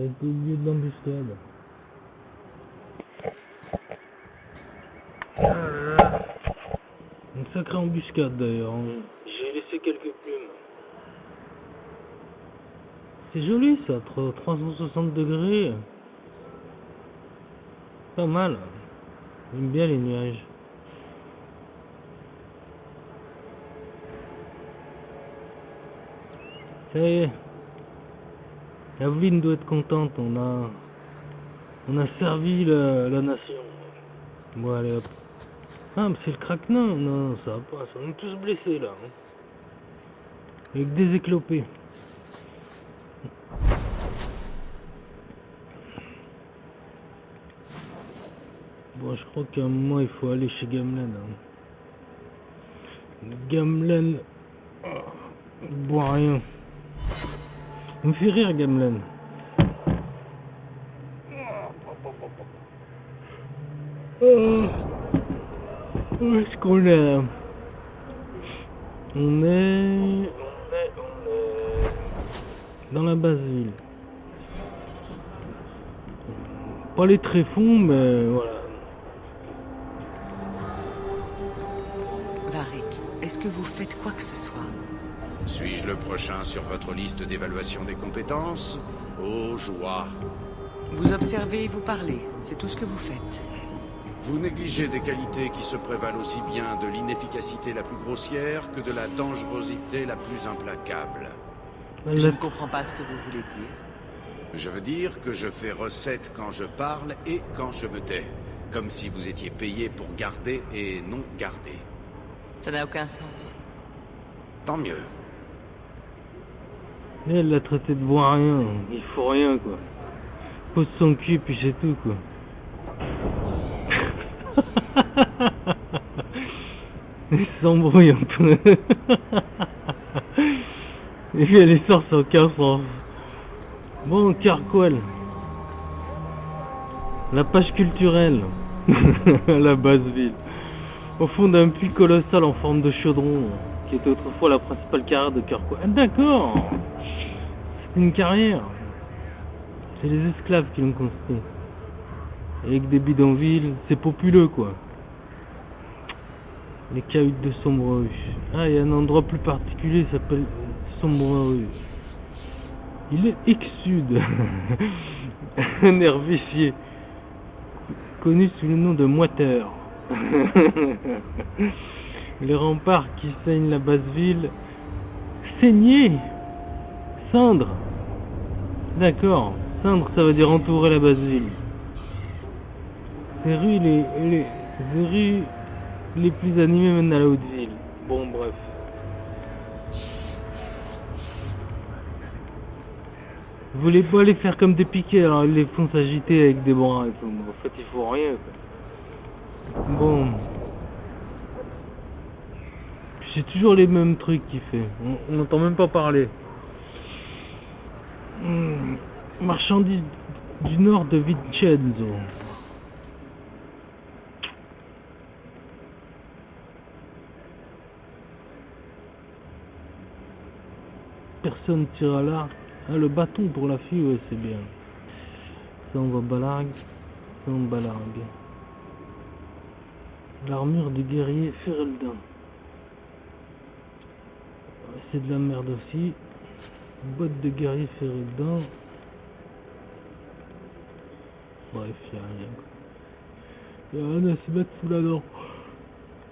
Ça a été le lieu de l'embuscade. Ah là là. Une sacrée embuscade d'ailleurs. J'ai laissé quelques plumes. C'est joli ça, 360 degrés. Pas mal. J'aime bien les nuages. Ça y est. Aveline doit être contente, on a servi la nation. Bon allez hop. Ah mais c'est le craquenin, non ça va pas, on est tous blessés là. Hein. Avec des éclopés. Bon je crois qu'à un moment il faut aller chez Gamlen. Hein. Gamlen boit rien. Il me fait rire Gamlen. Où est-ce qu'on est là? On est dans la base ville. Pas les tréfonds, mais voilà. Varric, est-ce que vous faites quoi que ce soit? Suis-je le prochain sur votre liste d'évaluation des compétences? Oh, joie! Vous observez et vous parlez, c'est tout ce que vous faites. Vous négligez des qualités qui se prévalent aussi bien de l'inefficacité la plus grossière que de la dangerosité la plus implacable. Je ne comprends pas ce que vous voulez dire. Je veux dire que je fais recette quand je parle et quand je me tais. Comme si vous étiez payé pour garder et non garder. Ça n'a aucun sens. Tant mieux. Mais elle l'a traité de boire rien, il faut rien quoi. Pose son cul puis c'est tout quoi. Il s'embrouille un peu. Et puis elle sort sans aucun sens. Bon, Carquois. La page culturelle. À la base ville. Au fond d'un puits colossal en forme de chaudron, qui était autrefois la principale carrière de Carquois. Ah, d'accord. C'est une carrière. C'est les esclaves qui l'ont construit. Avec des bidonvilles, c'est populeux quoi. Les cahutes de Sombre Rue. Ah, il y a un endroit plus particulier, ça s'appelle Sombre Rue. Il est X-Sud. Un air vicié. Connu sous le nom de moiteur. Les remparts qui saignent la basse ville. Saigner. Cendre. D'accord. Cendre, ça veut dire entourer la basse ville. Ces rues, les rues les plus animées mènent à la haute ville. Bon, bref. Vous voulez pas les faire comme des piquets, alors ils les font s'agiter avec des bras et tout. En fait, il faut rien. Quoi. Bon. C'est toujours les mêmes trucs qu'il fait. On n'entend même pas parler. Marchandises du nord de Vincenzo. Personne tire à l'arc. Ah, le bâton pour la fille, ouais, c'est bien. Ça, on va balargue. Ça, on balargue. L'armure du guerrier Ferelden. C'est de la merde aussi. Botte de guerrier Ferelden. Bref, y'a rien. Y'a rien à se mettre sous la dent.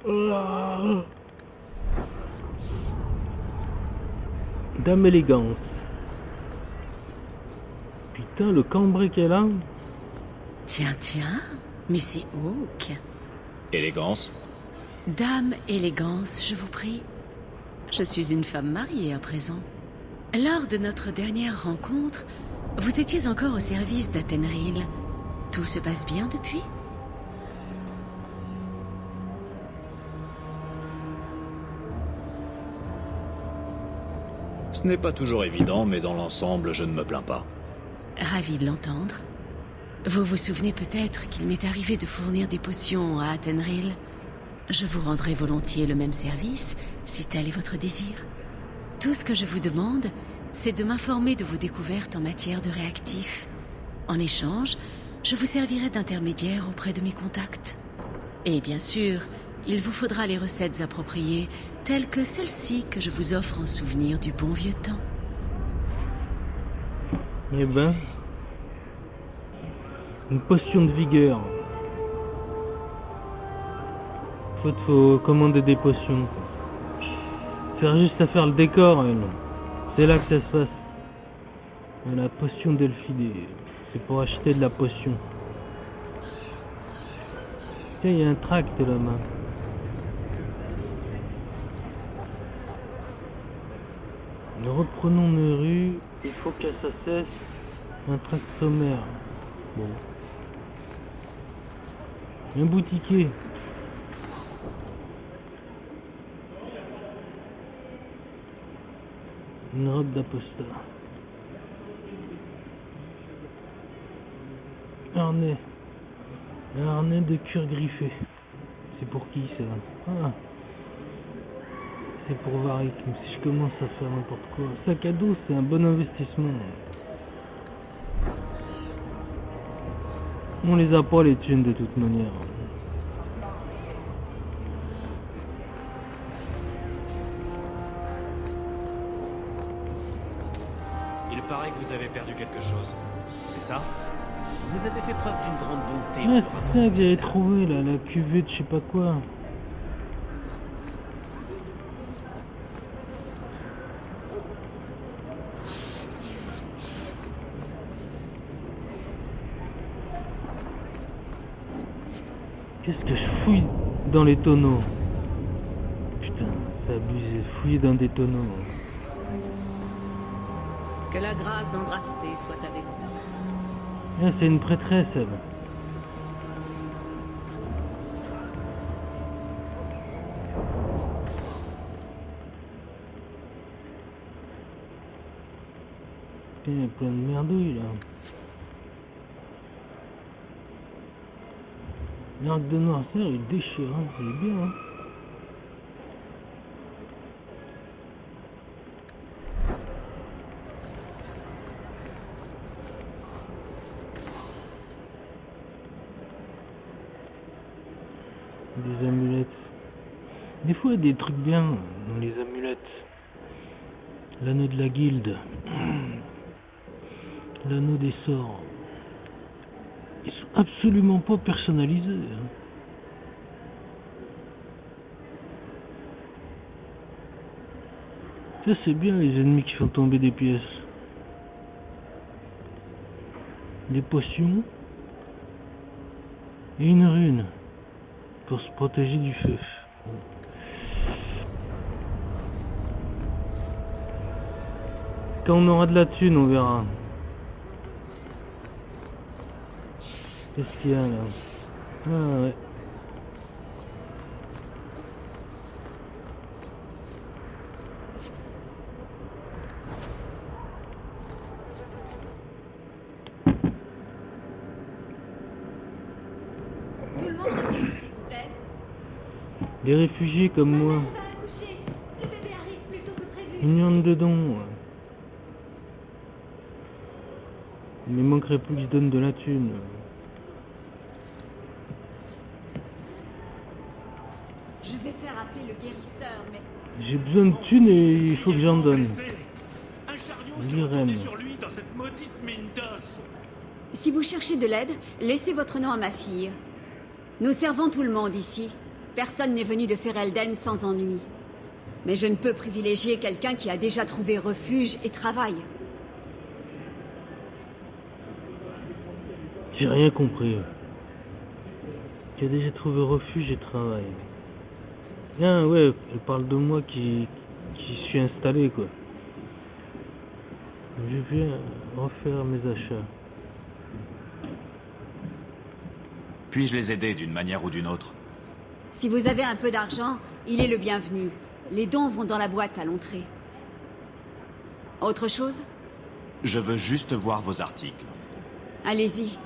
Ah. Dame élégance. Putain, le cambré qu'elle a. Tiens, Missy Hawk. Élégance. Dame élégance, je vous prie. Je suis une femme mariée à présent. Lors de notre dernière rencontre, vous étiez encore au service d'Athenril. Tout se passe bien depuis? Ce n'est pas toujours évident, mais dans l'ensemble, je ne me plains pas. Ravi de l'entendre. Vous vous souvenez peut-être qu'il m'est arrivé de fournir des potions à Athenril. Je vous rendrai volontiers le même service, si tel est votre désir. Tout ce que je vous demande, c'est de m'informer de vos découvertes en matière de réactifs. En échange, je vous servirai d'intermédiaire auprès de mes contacts. Et bien sûr, il vous faudra les recettes appropriées, telles que celle-ci que je vous offre en souvenir du bon vieux temps. Eh ben... Une potion de vigueur. Faut commander des potions. C'est juste à faire le décor, elle. C'est là que ça se passe. La potion d'Elfidé. C'est pour acheter de la potion. Tiens, il y a un tract là-bas. Reprenons nos rues. Il faut qu'à ça cesse. Un tract sommaire. Bon. Un boutiquier. Une robe d'apostat. Harnais. Un harnais de cuir griffé. C'est pour qui ça? Ah. C'est pour Varric. Mais si je commence à faire n'importe quoi. Sac à dos, c'est un bon investissement. On les a pas les thunes de toute manière. Il paraît que vous avez perdu quelque chose. C'est ça? Vous avez fait preuve d'une grande bonté en Ah, me c'est ça rapportant que j'avais cela. trouvé là, la cuvée de je sais pas quoi. Qu'est-ce que je fouille dans les tonneaux? Putain, c'est abusé, fouiller dans des tonneaux. Que la grâce d'Andrasté soit avec vous. Ah, c'est une prêtresse, elle. Putain, il y a plein de merdouilles là. L'arc de noirceur, il déchire, hein. Il est bien. Hein. Des amulettes. Des fois, il y a des trucs bien dans les amulettes. L'anneau de la guilde. L'anneau des sorts. Ils sont absolument pas personnalisés. Hein. Ça, c'est bien les ennemis qui font tomber des pièces. Des potions. Et une rune. Pour se protéger du feu. Quand on aura de la thune, on verra. Qu'est-ce qu'il y a là? Ah ouais. Tout le monde recule, s'il vous plaît. Des réfugiés comme moi. On va accoucher. Le bébé arrive plus tôt que prévu. Il y en a dedans. Il me manquerait plus que je donne de la thune. Je vais faire appeler le guérisseur, mais J'ai besoin de thunes et il faut que j'en donne. Un chariot s'est retourné sur lui dans cette maudite mine d'os. si vous cherchez de l'aide, laissez votre nom à ma fille. Nous servons tout le monde ici. Personne n'est venu de Ferelden sans ennui. Mais je ne peux privilégier quelqu'un qui a déjà trouvé refuge et travail. J'ai rien compris. Qui a déjà trouvé refuge et travail. Ah ouais, elle parle de moi qui suis installé quoi. Je viens refaire mes achats. Puis-je les aider d'une manière ou d'une autre? Si vous avez un peu d'argent, il est le bienvenu. Les dons vont dans la boîte à l'entrée. Autre chose? Je veux juste voir vos articles. Allez-y.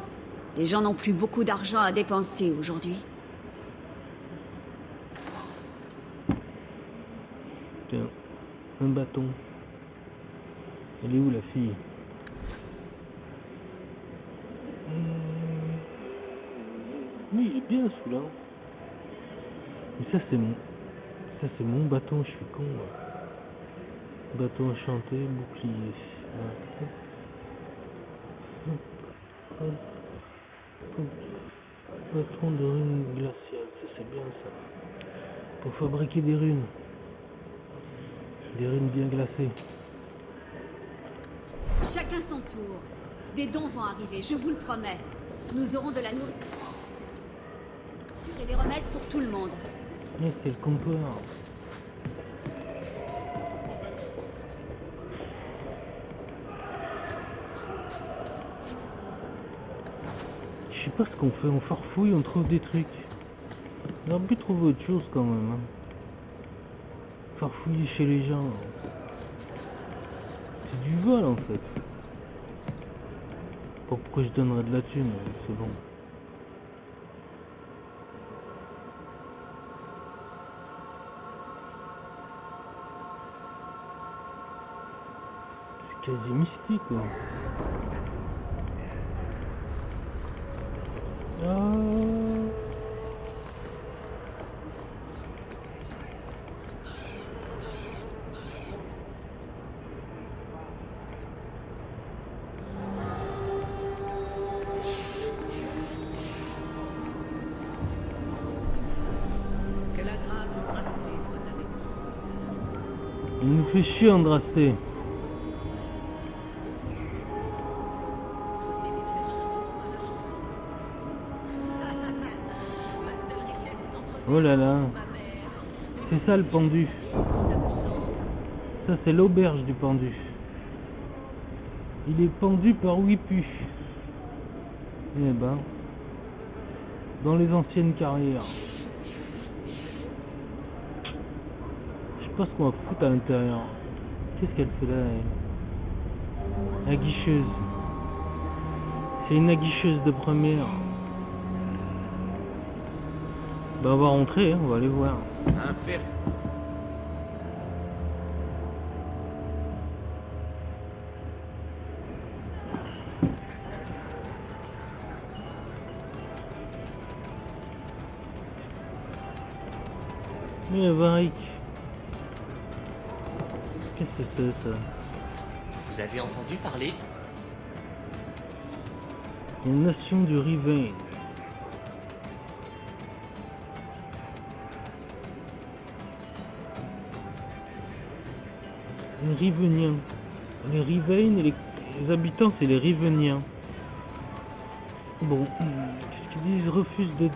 Les gens n'ont plus beaucoup d'argent à dépenser aujourd'hui. Tiens, un bâton. Elle est où la fille? bien celui-là. Mais ça c'est mon... Ça c'est mon bâton, je suis con. Bâton enchanté, bouclier. Ouais. Bâton de runes glaciales, ça c'est bien ça. Pour fabriquer des runes. Des runes bien glacées. Chacun son tour. Des dons vont arriver, je vous le promets. Nous aurons de la nourriture et des remèdes pour tout le monde. Ouais, c'est le comptoir. Je sais pas ce qu'on fait, on farfouille, on trouve des trucs. On aurait pu trouver autre chose quand même. Hein. Farfouiller chez les gens. C'est du vol en fait. Pas pourquoi je donnerais de la thune, c'est bon. C'est quasi mystique quoi. Que la grâce d'Andrasté soit avec vous. Il nous fait chier Andrasté. Souhaitez-vous faire un retour à la chanterie? Ma seule richesse est entre Oh là là. ma mère. C'est ça le pendu. Si ça me chante. Ça c'est l'auberge du pendu. Il est pendu par Wipu. Eh ben. Dans les anciennes carrières. Je sais pas ce qu'on va foutre à l'intérieur. Qu'est-ce qu'elle fait là elle? Aguicheuse. C'est une aguicheuse de première. Bah on va rentrer, hein, on va aller voir. Un fer. Mais Varric. Qu'est-ce que c'est ça? Vous avez entendu parler? Une nation du Rivain. Les Riveniens. Les Rivain et les habitants, c'est les Riveniens. Bon, qu'est-ce qu'ils disent? Ils refusent de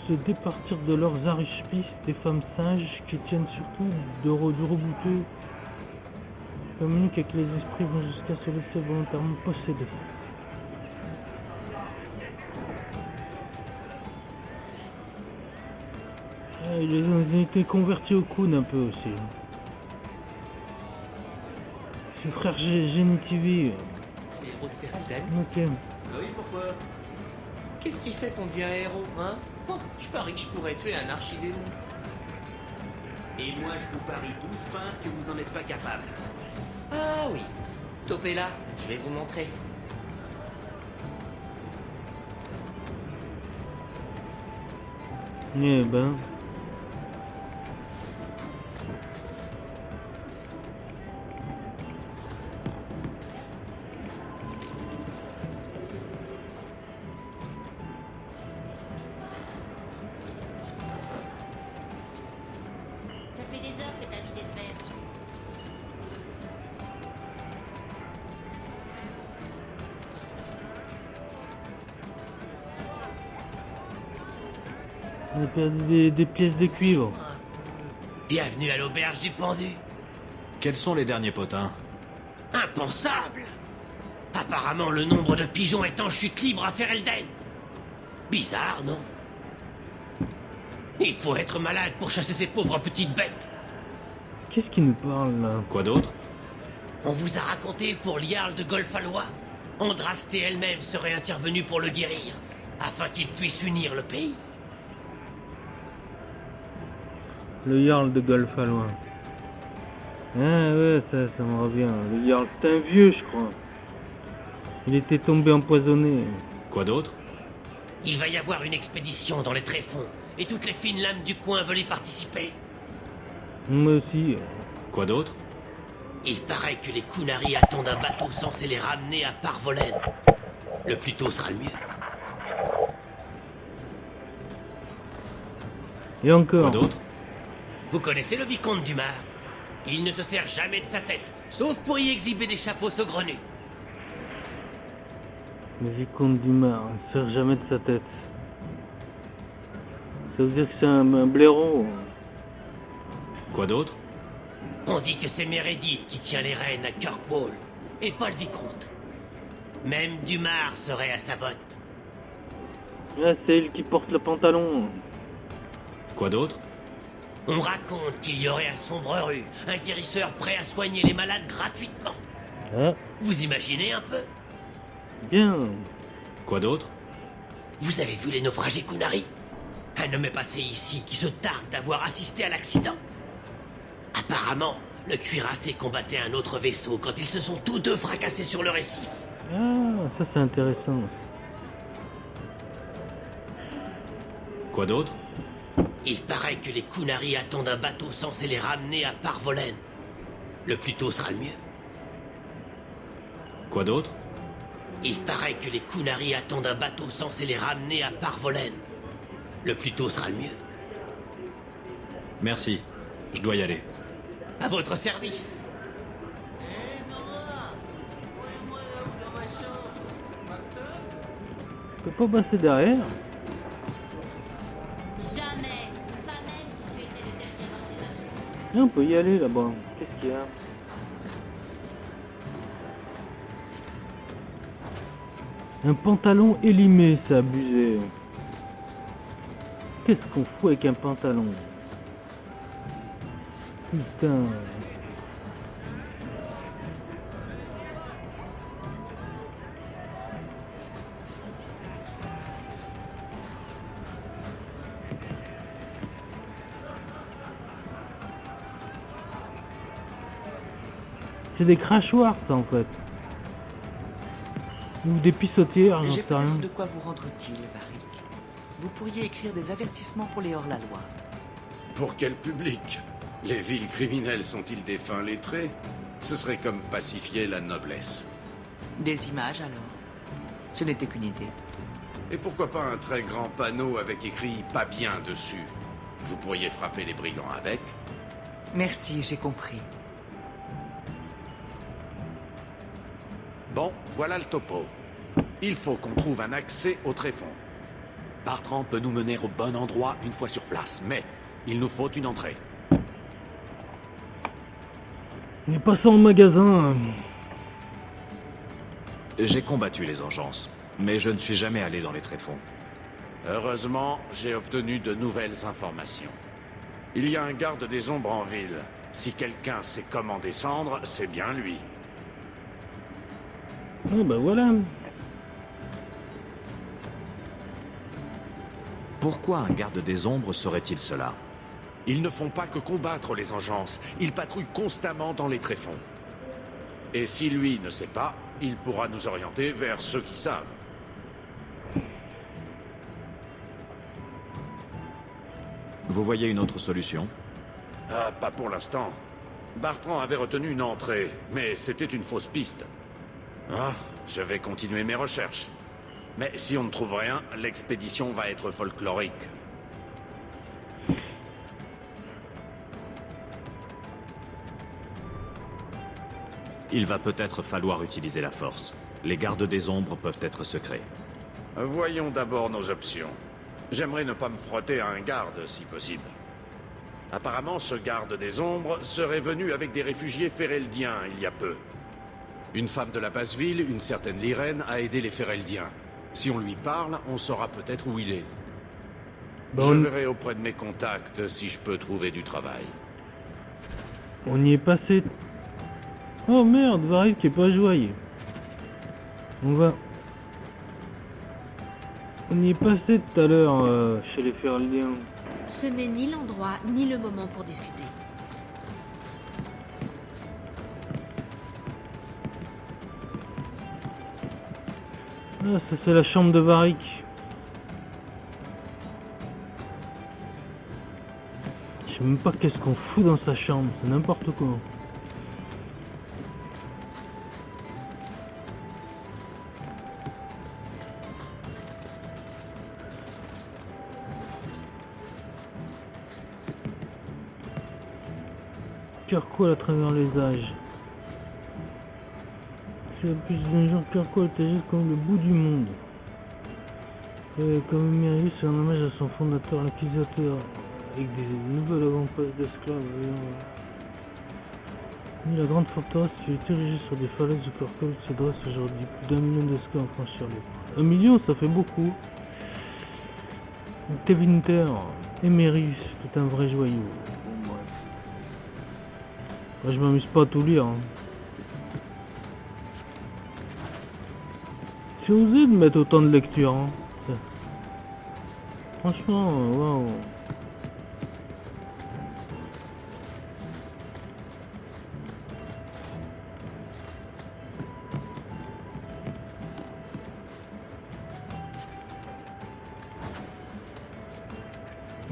se départir de leurs arispices, des femmes sages qui tiennent surtout du rebouteux. Communiquent avec les esprits vont jusqu'à se laisser volontairement posséder. Ils ont été convertis au Kun un peu aussi. C'est frère Genitivi. Les héros de Ferelden? Ok. Oui, pourquoi? Qu'est-ce qui fait qu'on dirait héros, hein? Oh, je parie que je pourrais tuer un archidémon. Et moi, je vous parie 12 pains que vous en êtes pas capable. Ah oui. Topez là, je vais vous montrer. Eh ben. Ça fait des heures que ta vie déceverte. On a perdu des pièces de cuivre. Bienvenue à l'auberge du pendu. Quels sont les derniers potins? Impensable! Apparemment, le nombre de pigeons est en chute libre à Ferelden. Bizarre, non? Il faut être malade pour chasser ces pauvres petites bêtes. Qu'est-ce qui nous parle là? Quoi d'autre? On vous a raconté pour l'Jarl de Golfalois. Andrasté elle-même serait intervenue pour le guérir, afin qu'il puisse unir le pays. Le Jarl de Golfalois. Ah ouais, ça me revient. Le Jarl, c'est un vieux, je crois. Il était tombé empoisonné. Quoi d'autre? Il va y avoir une expédition dans les tréfonds, et toutes les fines lames du coin veulent y participer. Moi aussi. Quoi d'autre? Il paraît que les Kunari attendent un bateau censé les ramener à Parvolen. Le plus tôt sera le mieux. Et encore. Quoi d'autre? Vous connaissez le vicomte du Mar? Il ne se sert jamais de sa tête, sauf pour y exhiber des chapeaux saugrenus. Le vicomte du Mar, il ne sert jamais de sa tête. Ça veut dire que c'est un blaireau. Quoi d'autre? On dit que c'est Meredith qui tient les rênes à Kirkwall, et pas le vicomte. Même Dumar serait à sa botte. Là, c'est elle qui porte le pantalon. Quoi d'autre? On raconte qu'il y aurait à Sombre-Rue un guérisseur prêt à soigner les malades gratuitement. Ah, Vous imaginez un peu? bien. Quoi d'autre? Vous avez vu les naufragés Kunari? Un homme est passé ici qui se targue d'avoir assisté à l'accident. Apparemment, le cuirassé combattait un autre vaisseau quand ils se sont tous deux fracassés sur le récif. Ah, ça c'est intéressant. Quoi d'autre? Il paraît que les Kunari attendent un bateau censé les ramener à Parvolen. Le plus tôt sera le mieux. Quoi d'autre? Il paraît que les Kunari attendent un bateau censé les ramener à Parvolen. Le plus tôt sera le mieux. Merci. Je dois y aller. À votre service. Tu peux pas passer derrière? Jamais. Pas même si tu étais le dernier ange des marchands. Et on peut y aller là-bas. Qu'est-ce qu'il y a? Un pantalon élimé, c'est abusé. Qu'est-ce qu'on fout avec un pantalon? Putain. C'est des crachoirs, ça, en fait. Ou des pissotières, j'en J'ai sais rien. peut-être de quoi vous rendre utile, Varric. Vous pourriez écrire des avertissements pour les hors-la-loi. Pour quel public? Les villes criminelles sont-ils des fins lettrés? Ce serait comme pacifier la noblesse. Des images, alors? Ce n'était qu'une idée. Et pourquoi pas un très grand panneau avec écrit « Pas bien » dessus? Vous pourriez frapper les brigands avec. Merci, j'ai compris. Bon, voilà le topo. Il faut qu'on trouve un accès au tréfonds. Bartrand peut nous mener au bon endroit une fois sur place, mais il nous faut une entrée. Mais passons au magasin. J'ai combattu les engences, mais je ne suis jamais allé dans les tréfonds. Heureusement, j'ai obtenu de nouvelles informations. Il y a un garde des ombres en ville. Si quelqu'un sait comment descendre, c'est bien lui. Ah bah voilà. Pourquoi un garde des ombres serait-il cela? Ils ne font pas que combattre les engences, ils patrouillent constamment dans les tréfonds. Et si lui ne sait pas, il pourra nous orienter vers ceux qui savent. Vous voyez une autre solution? Ah, pas pour l'instant. Bartrand avait retenu une entrée, mais c'était une fausse piste. Ah, je vais continuer mes recherches. Mais si on ne trouve rien, l'expédition va être folklorique. Il va peut-être falloir utiliser la force. Les gardes des ombres peuvent être secrets. Voyons d'abord nos options. J'aimerais ne pas me frotter à un garde, si possible. Apparemment, ce garde des ombres serait venu avec des réfugiés Fereldiens il y a peu. Une femme de la basse ville, une certaine Lyrène, a aidé les Fereldiens. Si on lui parle, on saura peut-être où il est. Bon, Je verrai auprès de mes contacts si je peux trouver du travail. on y est passé. Oh merde, Varric qui est pas joyeux. On y est passé tout à l'heure chez les Fereldiens. Ce n'est ni l'endroit ni le moment pour discuter. Ah, ça c'est la chambre de Varric. sais même pas qu'est-ce qu'on fout dans sa chambre, c'est n'importe quoi. Kirkwall à travers les âges. C'est le plus d'un jour, Kirkwall était juste comme le bout du monde. Comme Mérius, c'est un hommage à son fondateur, l'accusateur, avec des nouvelles avant-postes d'esclaves. Ni la grande forteresse qui est érigée sur des falaises où Kirkwall se dresse aujourd'hui. Plus d'1 million d'esclaves à franchir les. 1 million, ça fait beaucoup. Tevinter et Mérius, c'est un vrai joyau. Moi, je m'amuse pas à tout lire. Hein. C'est osé de mettre autant de lecture. Hein. Franchement, waouh.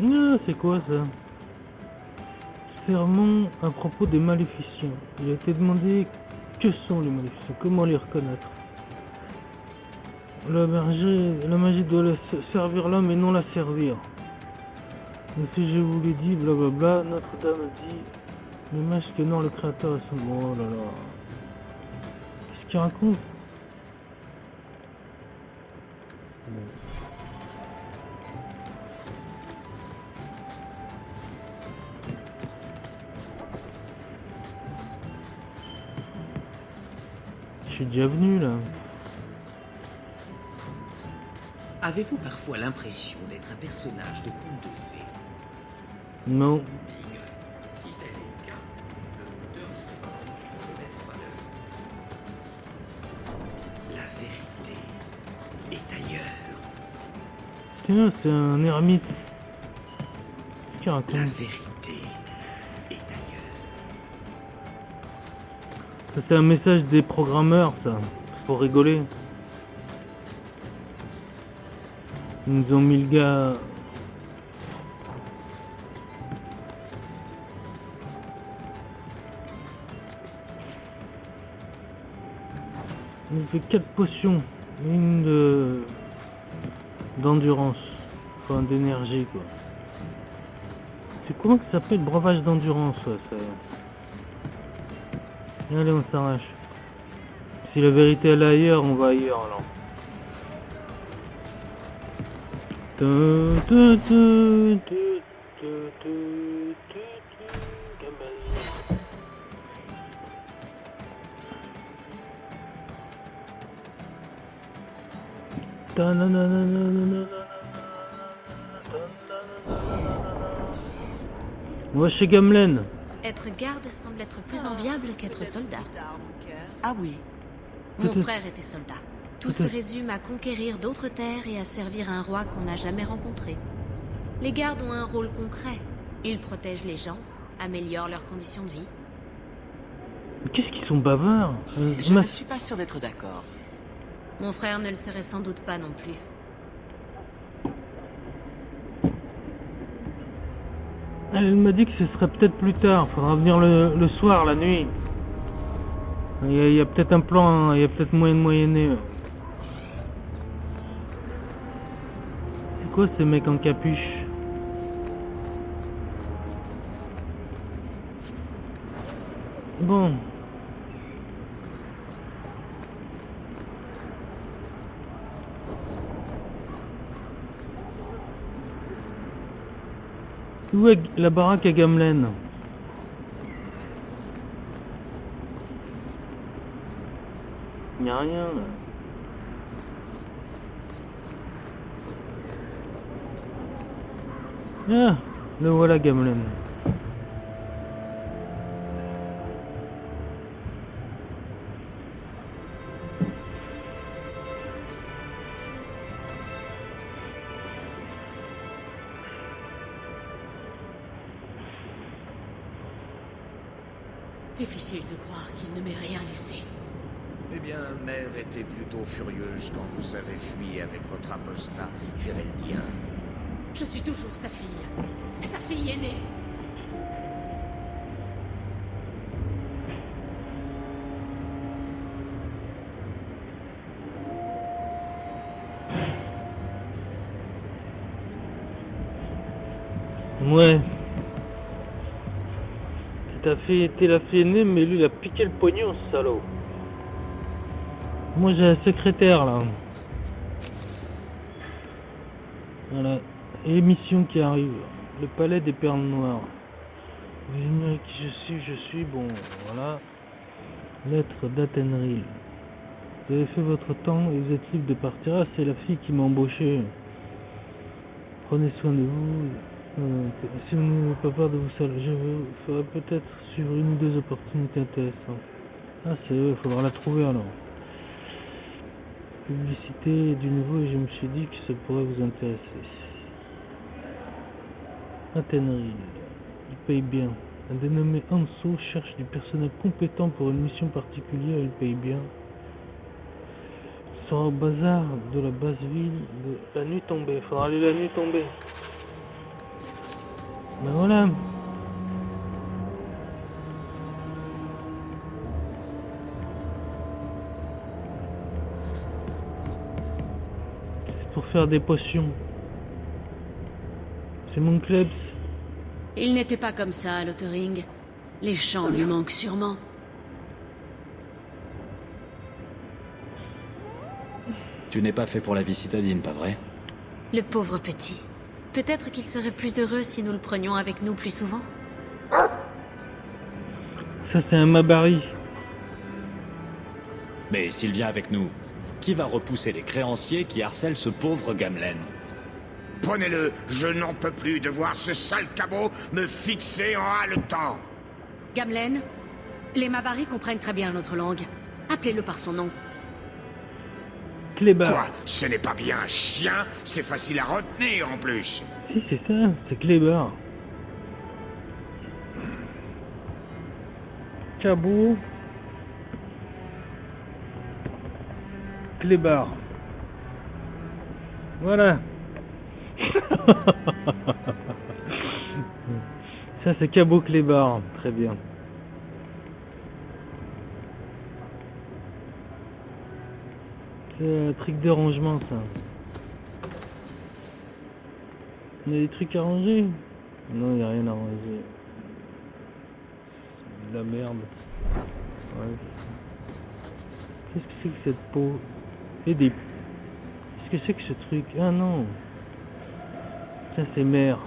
Ah, c'est quoi ça? Serment à propos des maléficients. Il a été demandé que sont les maléficients, comment les reconnaître. La magie doit servir l'homme et non la servir. Mais si je vous l'ai dit, blablabla, Notre-Dame dit, les mages que non, le créateur est son... Oh là là. Qu'est-ce qu'il raconte? Je suis déjà venu là. Avez-vous parfois l'impression d'être un personnage de conte de fées? Non. Si tel est le cas, l'auteur ne sait pas reconnaître l'œuvre. La vérité est ailleurs. Tiens, c'est un ermite. Qu'est-ce qu'il raconte? La vérité est ailleurs. Ça, c'est un message des programmeurs, ça. C'est pour rigoler. Ils nous ont mis le gars... Il nous fait 4 potions. Une de... d'endurance. Enfin, d'énergie, quoi. C'est comment que ça s'appelle? Breuvage d'endurance, ouais, ça... Allez, on s'arrache. Si la vérité elle est ailleurs, on va ailleurs, alors. On va chez Gamlen. Être garde semble être plus enviable qu'être soldat. Ah oui. Mon frère était soldat. Tout se résume à conquérir d'autres terres et à servir un roi qu'on n'a jamais rencontré. Les gardes ont un rôle concret. Ils protègent les gens, améliorent leurs conditions de vie. Qu'est-ce qu'ils sont bavards? Je ne suis pas sûr d'être d'accord. Mon frère ne le serait sans doute pas non plus. Elle m'a dit que ce serait peut-être plus tard. Faudra venir le soir, la nuit. Il y a peut-être un plan, il y a peut-être moyen de moyenner. C'est quoi ces mecs en capuche? Bon. Où est la baraque à Gamlen? Il n'y a rien là. Ah, le voilà Gamlen. Difficile de croire qu'il ne m'ait rien laissé. Eh bien, Mère était plutôt furieuse quand vous avez fui avec votre apostat Féreldien. Je suis toujours sa fille aînée. Ouais. T'es la fille aînée, mais lui il a piqué le pognon, ce salaud. Moi j'ai un secrétaire là. Voilà. Émission qui arrive. Le palais des perles noires. Vous ignorez qui je suis, bon, voilà. Lettre d'Athenril. Vous avez fait votre temps et vous êtes libre de partir. Ah, c'est la fille qui m'a embauché. Prenez soin de vous. Si vous n'avez pas peur de vous saluer, je vous ferai peut-être suivre une ou deux opportunités intéressantes. Ah, c'est eux, il faudra la trouver alors. Publicité du nouveau et je me suis dit que ça pourrait vous intéresser. Athenril. Il paye bien. Un dénommé Hanso cherche du personnel compétent pour une mission particulière, il paye bien. Il sera au bazar de la basse ville de la nuit tombée. Faudra aller la nuit tombée. Ben voilà. C'est pour faire des potions. C'est mon club. Il n'était pas comme ça à Lothering. Les champs lui manquent sûrement. Tu n'es pas fait pour la vie citadine, pas vrai? Le pauvre petit. Peut-être qu'il serait plus heureux si nous le prenions avec nous plus souvent. Ça c'est un Mabari. Mais s'il vient avec nous, qui va repousser les créanciers qui harcèlent ce pauvre Gamlen? Prenez-le, je n'en peux plus de voir ce sale cabot me fixer en haletant. Gamlen, les Mabari comprennent très bien notre langue. Appelez-le par son nom. Clébar. Quoi? Ce n'est pas bien un chien, c'est facile à retenir en plus. Si c'est ça, c'est Clébar. Cabot. Clébar. Voilà. Ça c'est Cabot Clébar, très bien. C'est un truc de rangement ça. Il y a des trucs à ranger? Non, il n'y a rien à ranger. C'est de la merde. Ouais. Qu'est-ce que c'est que cette peau? Et des... Qu'est-ce que c'est que ce truc? Ah non. Ça c'est mer.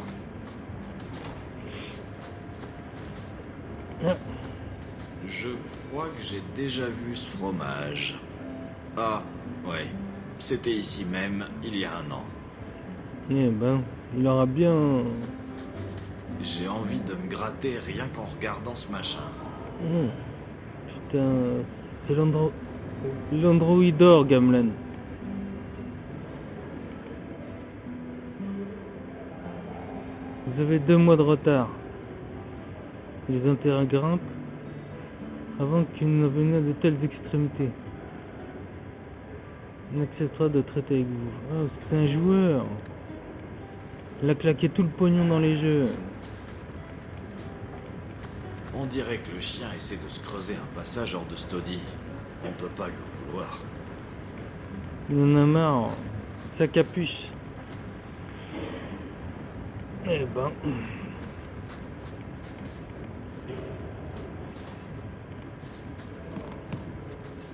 Ah. Je crois que j'ai déjà vu ce fromage. Ah, ouais. C'était ici même, il y a un an. Eh ben, il aura bien... J'ai envie de me gratter rien qu'en regardant ce machin. Putain, c'est l'endroit où il dort, Gamlen. Vous avez 2 mois de retard. Les intérêts grimpent avant qu'il ne vienne à de telles extrémités. On acceptera de traiter avec vous. Ah, parce que c'est un joueur. Il a claqué tout le pognon dans les jeux. On dirait que le chien essaie de se creuser un passage hors de Stody. On peut pas lui en vouloir. Il en a marre. Sa capuche. Eh ben...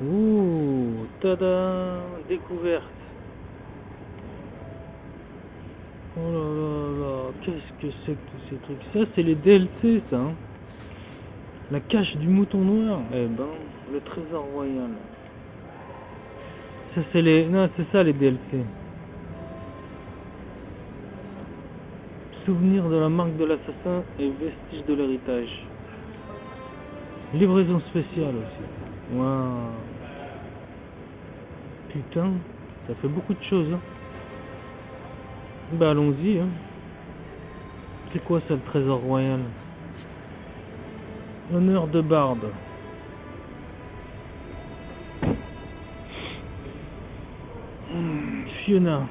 Ouh, tada, découverte. Oh là là là, qu'est-ce que c'est que tous ces trucs? Ça, c'est les DLC, ça. Hein. La cache du mouton noir. Eh ben, le trésor royal. Ça, c'est les... Non, c'est ça, les DLC. Souvenir de la marque de l'assassin et vestige de l'héritage. Livraison spéciale aussi. Waouh. Putain, ça fait beaucoup de choses. Hein. Bah allons-y. Hein. C'est quoi ça, le trésor royal? Honneur de barde. Fiona.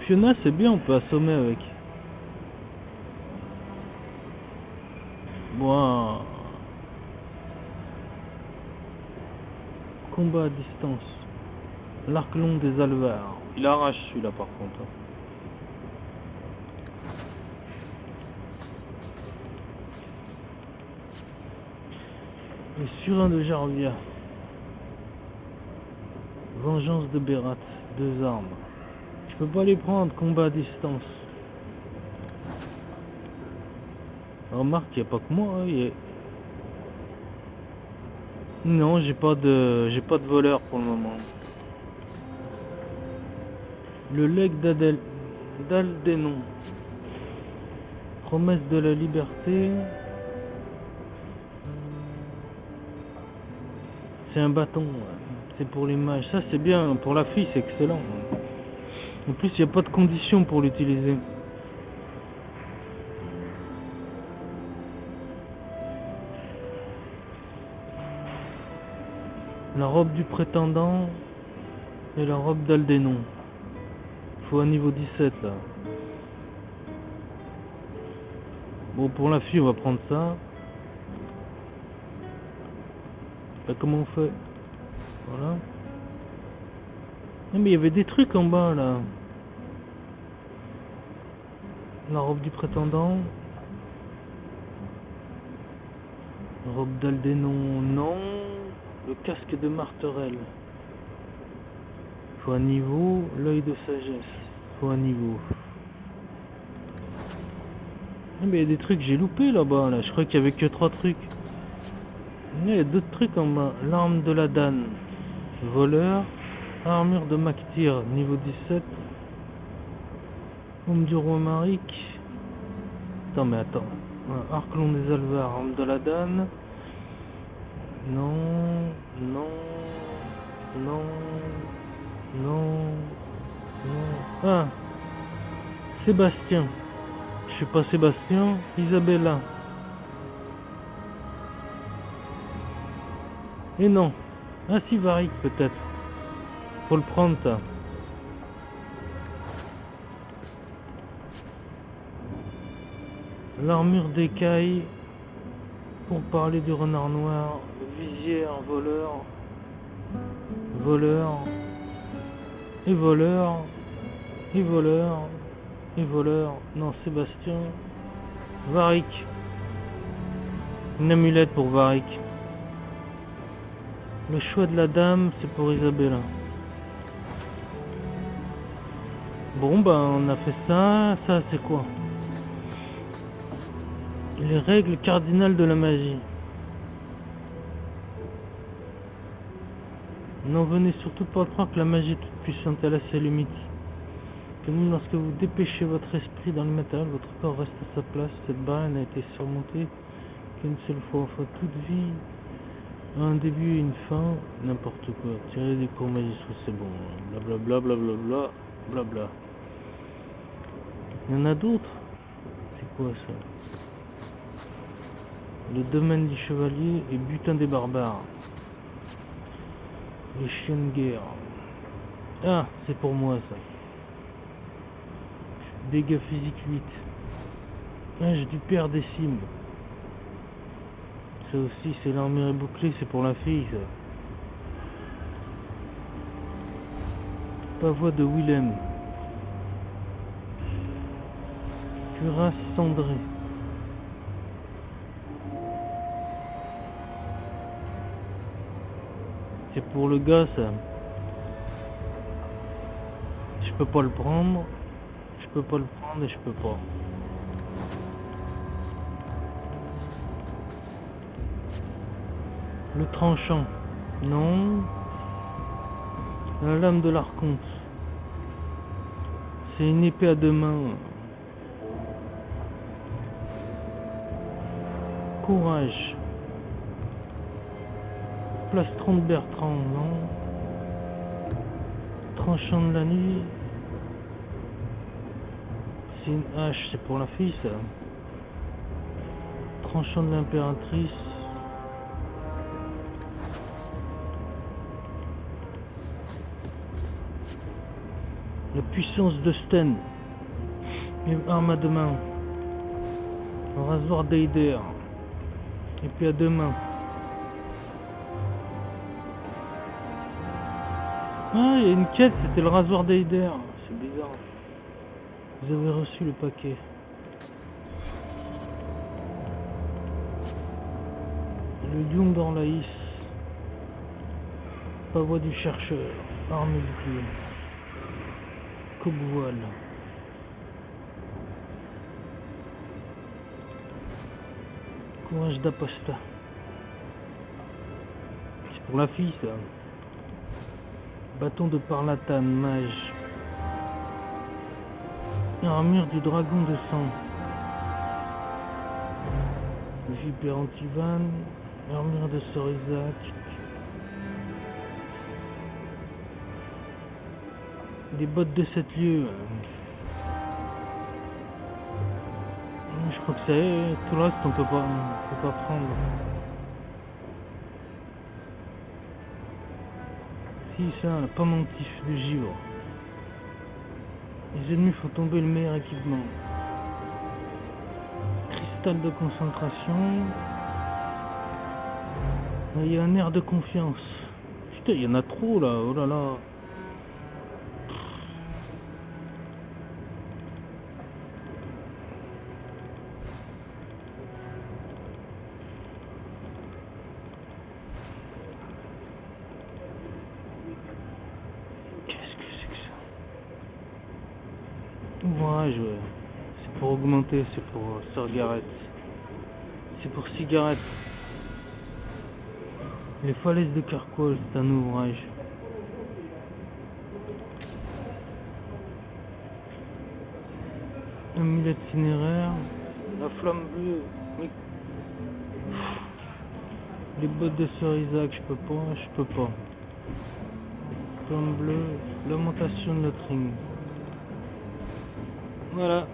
Fiona, c'est bien, on peut assommer avec. Bon. Combat à distance. L'arc long des Alvars. Il arrache celui-là par contre. Le surin de Jarvia. Vengeance de Berat. 2 armes. Je peux pas les prendre. Combat à distance. Remarque, il n'y a pas que moi. Non, j'ai pas de voleur pour le moment. Le legs d'Aldénon. Promesse de la liberté. C'est un bâton. C'est pour les mages. Ça c'est bien. Pour la fille c'est excellent. En plus il n'y a pas de condition pour l'utiliser. La robe du prétendant et la robe d'Aldénon. Faut un niveau 17 là. Bon, pour la fille on va prendre ça. Là, comment on fait? Voilà. Non, mais il y avait des trucs en bas là. La robe du prétendant. La robe d'Aldénon, non. Le casque de Marterelle. Faut un niveau. L'œil de sagesse. Faut un niveau. Non, mais il y a des trucs que j'ai loupé là-bas. Là. Je crois qu'il y avait que 3 trucs. Il y a d'autres trucs en bas. L'arme de la Dan. Voleur. Armure de Mactyr. Niveau 17. Homme du roi Marik. Attends, mais attends. Arc long des Alvars. Arme de la Dan. Non. Non. Non. Non. Non. Ah. Sébastien. Je suis pas Sébastien. Isabella. Et non. Ah si, Varric peut-être. Faut le prendre ça. L'armure d'écaille. Pour parler du renard noir. Visière, voleur. Voleur. Et voleur. Et voleur. Et voleur. Non, Sébastien. Varric. Une amulette pour Varric. Le choix de la dame, c'est pour Isabella. Bon, ben, on a fait ça. Ça, c'est quoi? Les règles cardinales de la magie. N'en venez surtout pas croire que la magie est toute puissante, elle a ses limites. Que même lorsque vous dépêchez votre esprit dans le métal, votre corps reste à sa place. Cette barrière n'a été surmontée qu'une seule fois. Enfin, toute vie a un début et une fin. N'importe quoi. Tirer des cours magistraux, c'est bon. Blablabla, blablabla, blabla. Il y en a d'autres? C'est quoi ça? Le domaine du chevalier et butin des barbares. Les chiens de guerre. Ah, c'est pour moi ça. Dégâts physiques 8. Ah, j'ai dû perdre des cimes. Ça aussi, c'est l'armure et bouclée, c'est pour la fille ça. Pavois de Willem. Cuirasse cendrée. C'est pour le gars ça. Je peux pas le prendre. Je peux pas le prendre et je peux pas. Le tranchant. Non. La lame de l'archonte. C'est une épée à 2 mains. Courage. Plastron de Bertrand, non. Tranchant de la nuit. C'est une hache, c'est pour la fille ça. Tranchant de l'impératrice. La puissance de Sten. Arme à 2 mains. Rasoir d'Eider. Épée à 2 mains. Ah, il y a une quête, c'était le rasoir d'Eider. C'est bizarre. Vous avez reçu le paquet. Le lion d'Orlaïs. Pavois du chercheur. Arme du client. Coq-voile. Courage d'apostat. C'est pour la fille ça. Bâton de Parlatane, mage. Armure du dragon de sang. Vipère anti-van. Armure de Sorizac. Des bottes de 7 lieues. Je crois que c'est tout le reste on peut pas prendre. Si ça, la pendentif de givre. Les ennemis font tomber le meilleur équipement. Cristal de concentration. Il y a un air de confiance. Putain, il y en a trop là, oh là là. Ouvrage, ouais. C'est pour augmenter, c'est pour cigarette. C'est pour cigarette. Les falaises de Carquois, c'est un ouvrage. Amulette cinéraire. La flamme bleue. Mais... Les bottes de Sorizac, je peux pas. Flamme bleue. Lamentation de notre ring. Voilà,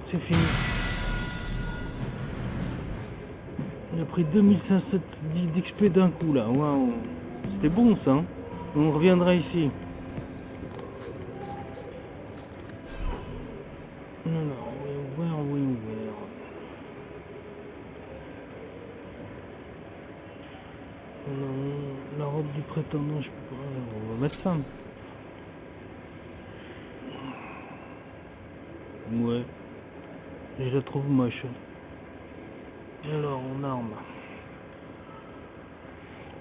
c'est fini. Il a pris 2500 d'XP d'un coup là, waouh. C'était bon ça, hein. On reviendra ici. Alors, oui, ouvert. Non, la robe du prétendant, je peux pas. On va mettre ça. Ouais, je la trouve moche. Alors, en arme.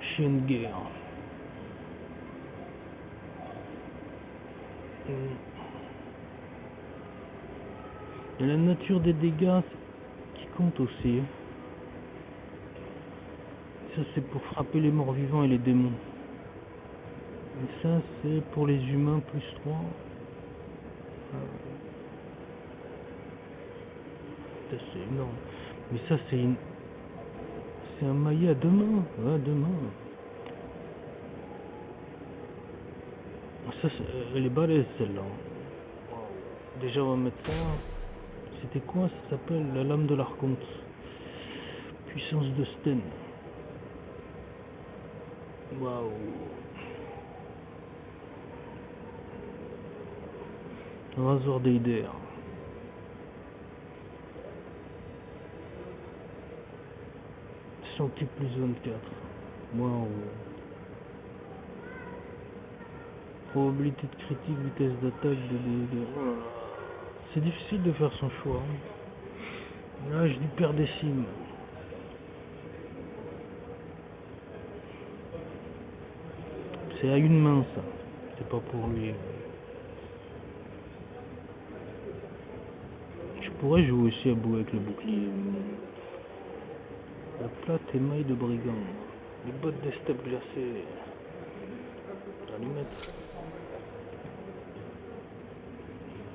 Chien de guerre. Et la nature des dégâts qui compte aussi. Ça, c'est pour frapper les morts vivants et les démons. Et ça, c'est pour les humains, plus 3. C'est énorme. Mais ça c'est un maillet à 2 mains. Ouais, 2 mains. Ça elle est balèze celle-là. Wow. Déjà on va mettre ça. C'était quoi? Ça s'appelle la lame de l'archonte. Puissance de Sten. Waouh. Rasoir d'Eider. Santé plus 24. Waouh. Probabilité de critique, vitesse d'attaque, de... Oh là là. C'est difficile de faire son choix. L'âge du père des cimes. C'est à une main ça. C'est pas pour lui. Je pourrais jouer aussi à bout avec le bouclier. La plate émail de brigand. Les bottes des steppes glacées. Allumette.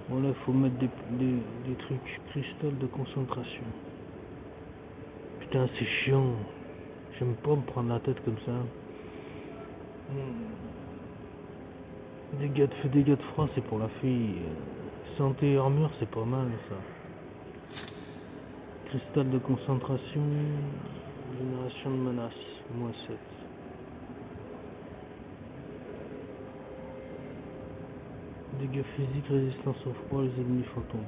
Bon là faut mettre des trucs. Cristal de concentration. Putain c'est chiant. J'aime pas me prendre la tête comme ça. Dégâts de feu, dégâts de froid c'est pour la fille. Santé et armure c'est pas mal ça. Cristal de concentration. Génération de menace. Moins 7. Dégâts physiques, résistance au froid, les ennemis font tomber.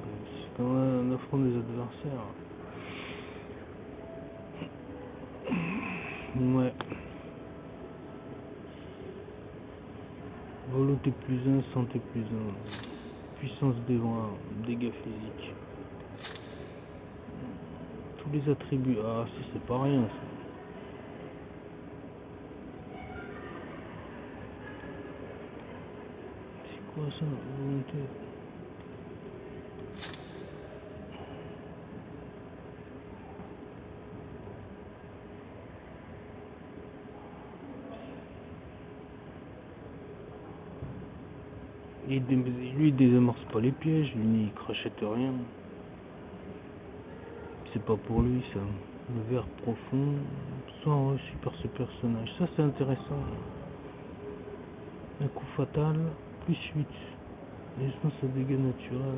C'est un affront des adversaires. Ouais. Volonté plus 1, santé plus 1. Puissance des lois, dégâts physiques. Tous les attributs. Ah, ça c'est pas rien ça. C'est quoi ça? Volonté. Lui il désamorce pas les pièges, lui il crachette rien. C'est pas pour lui ça. Le verre profond, soit reçu par ce personnage. Ça c'est intéressant. Un coup fatal, plus 8. Résistance à dégâts naturels.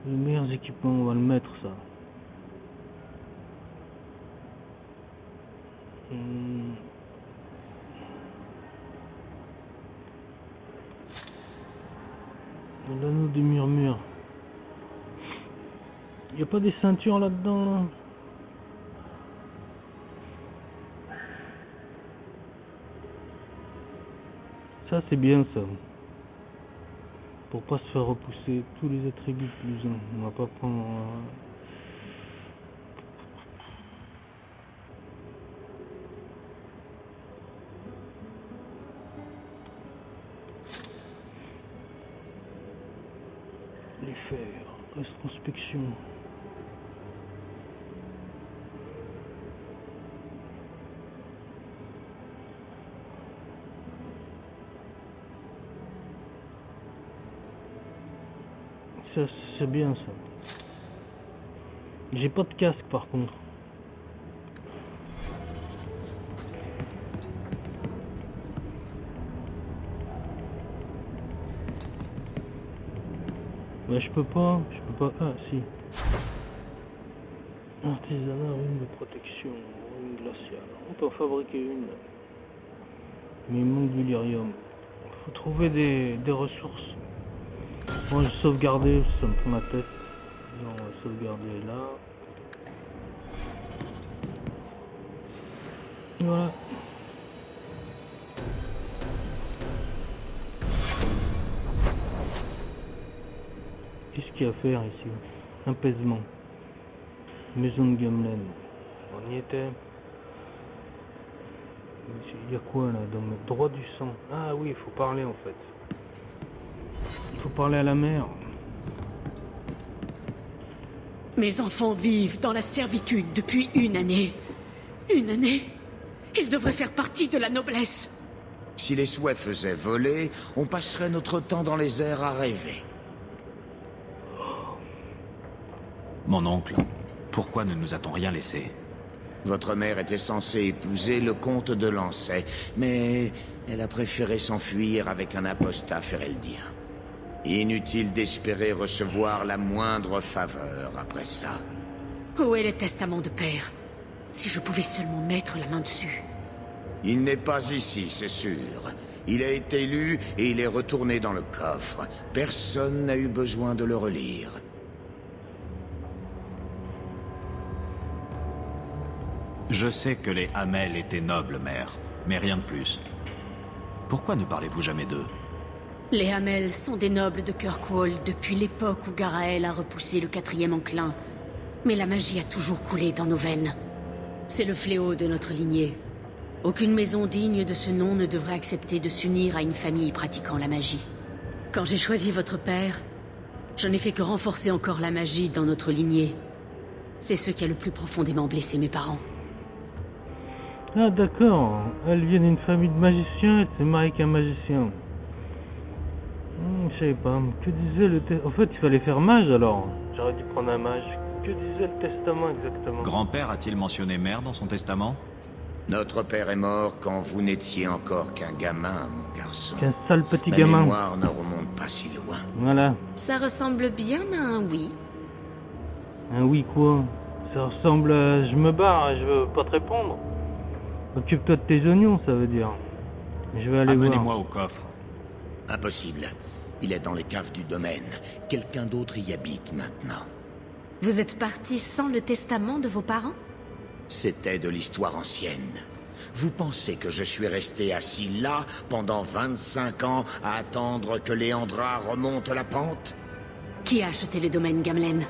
Les meilleurs équipements, on va le mettre ça. L'anneau des murmures. Il n'y a pas des ceintures là-dedans là? Ça c'est bien ça. Pour pas se faire repousser tous les attributs plus 1. On va pas prendre... les fers, retrospection. Ça c'est bien ça. J'ai pas de casque par contre. Bah je peux pas. Ah si. Artisanat, rune de protection, rune glaciale. On peut en fabriquer une. Mais il manque du lyrium. Faut trouver des ressources. Moi j'ai sauvegardé, ça me prend la tête. Non, on va sauvegarder là. Voilà. Qu'est-ce qu'il y a à faire ici? Apaisement. Maison de Gamlen. On y était. Il y a quoi là dans le droit du sang? Ah oui, il faut parler en fait. Il faut parler à la mère. Mes enfants vivent dans la servitude depuis 1 année. 1 année? Ils devraient faire partie de la noblesse. Si les souhaits faisaient voler, on passerait notre temps dans les airs à rêver. Mon oncle, pourquoi ne nous a-t-on rien laissé? Votre mère était censée épouser le comte de Lancey, mais elle a préféré s'enfuir avec un apostat féreldien. Inutile d'espérer recevoir la moindre faveur après ça. Où est le testament de père? Si je pouvais seulement mettre la main dessus. Il n'est pas ici, c'est sûr. Il a été lu et il est retourné dans le coffre. Personne n'a eu besoin de le relire. Je sais que les Hamel étaient nobles, mère, mais rien de plus. Pourquoi ne parlez-vous jamais d'eux? Les Hamel sont des nobles de Kirkwall depuis l'époque où Garaël a repoussé le 4e enclin. Mais la magie a toujours coulé dans nos veines. C'est le fléau de notre lignée. Aucune maison digne de ce nom ne devrait accepter de s'unir à une famille pratiquant la magie. Quand j'ai choisi votre père, je n'ai fait que renforcer encore la magie dans notre lignée. C'est ce qui a le plus profondément blessé mes parents. Ah d'accord, elle vient d'une famille de magiciens et c'est mariée avec un magicien. Je savais pas. Que disait le testament? En fait, il fallait faire mage alors. J'aurais dû prendre un mage. Que disait le testament exactement? Grand-père a-t-il mentionné mère dans son testament? Notre père est mort quand vous n'étiez encore qu'un gamin, mon garçon. Qu'un sale petit Ma gamin. mémoire ne remonte pas si loin. Voilà. Ça ressemble bien à un oui. Un oui quoi? Ça ressemble à... Je me barre, je veux pas te répondre. Occupe-toi de tes oignons, ça veut dire. Je vais aller voir. Amenez-moi au coffre. Impossible. Il est dans les caves du domaine. Quelqu'un d'autre y habite maintenant. Vous êtes parti sans le testament de vos parents? C'était de l'histoire ancienne. Vous pensez que je suis resté assis là pendant 25 ans à attendre que Léandra remonte la pente? Qui a acheté le domaine Gamlen?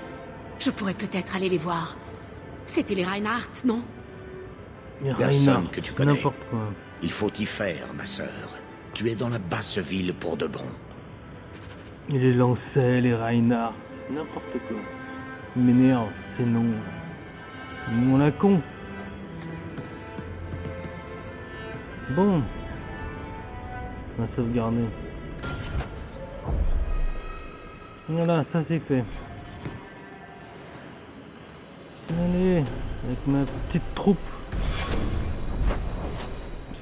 Je pourrais peut-être aller les voir. C'était les Reinhardt, non? Personne que tu connais. N'importe quoi. Il faut y faire, ma sœur. Tu es dans la basse ville pour de bon. Et les Lancel, les Reinhardt, n'importe quoi. Il m'énerve, ces noms. Mon la con. Bon. On va sauvegarder. Voilà, ça c'est fait. Allez, avec ma petite troupe.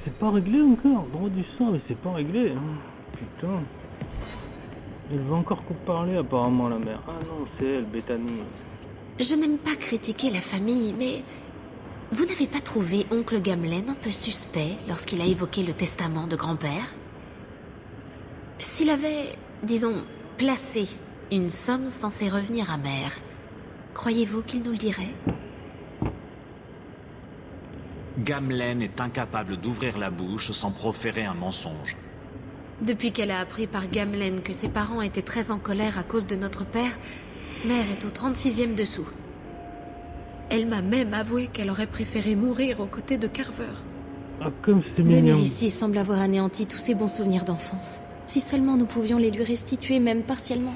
C'est pas réglé encore, droit du sang, mais c'est pas réglé. Hein. Putain. Elle va encore parler apparemment la mère. Ah non, c'est elle, Bethany. Je n'aime pas critiquer la famille, mais vous n'avez pas trouvé oncle Gamlen un peu suspect lorsqu'il a évoqué le testament de grand-père? S'il avait, disons, placé une somme censée revenir à mère, croyez-vous qu'il nous le dirait? Gamlen est incapable d'ouvrir la bouche sans proférer un mensonge. Depuis qu'elle a appris par Gamlen que ses parents étaient très en colère à cause de notre père, mère est au 36e dessous. Elle m'a même avoué qu'elle aurait préféré mourir aux côtés de Carver. Ah, comme c'est Venir mignon. ici semble avoir anéanti tous ses bons souvenirs d'enfance. Si seulement nous pouvions les lui restituer, même partiellement.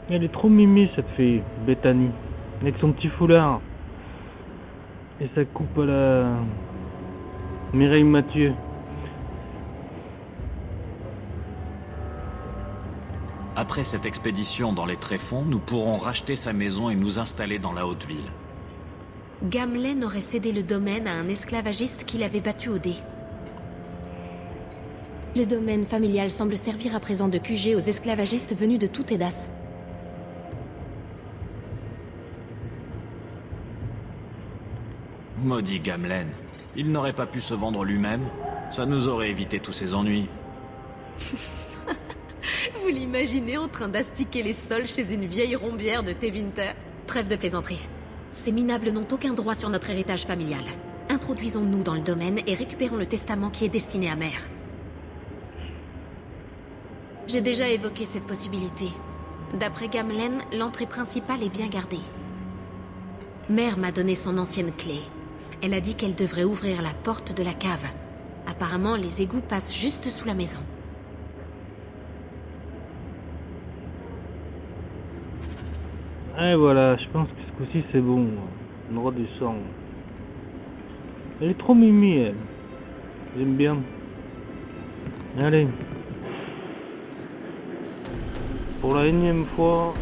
Elle est trop mimi cette fille, Bethany. Avec son petit foulard. Et sa coupe à la Mireille Mathieu. Après cette expédition dans les tréfonds, nous pourrons racheter sa maison et nous installer dans la haute ville. Gamlen aurait cédé le domaine à un esclavagiste qu'il avait battu au dé. Le domaine familial semble servir à présent de QG aux esclavagistes venus de tout Edas. Maudit Gamlen. Il n'aurait pas pu se vendre lui-même. Ça nous aurait évité tous ces ennuis. Vous l'imaginez en train d'astiquer les sols chez une vieille rombière de Tevinter? Trêve de plaisanterie. Ces minables n'ont aucun droit sur notre héritage familial. Introduisons-nous dans le domaine et récupérons le testament qui est destiné à mère. J'ai déjà évoqué cette possibilité. D'après Gamlen, l'entrée principale est bien gardée. Mère m'a donné son ancienne clé. Elle a dit qu'elle devrait ouvrir la porte de la cave. Apparemment, les égouts passent juste sous la maison. Et voilà, je pense que ce coup-ci c'est bon. Droit du sang. Elle est trop mimi, elle. J'aime bien. Allez. Pour la énième fois.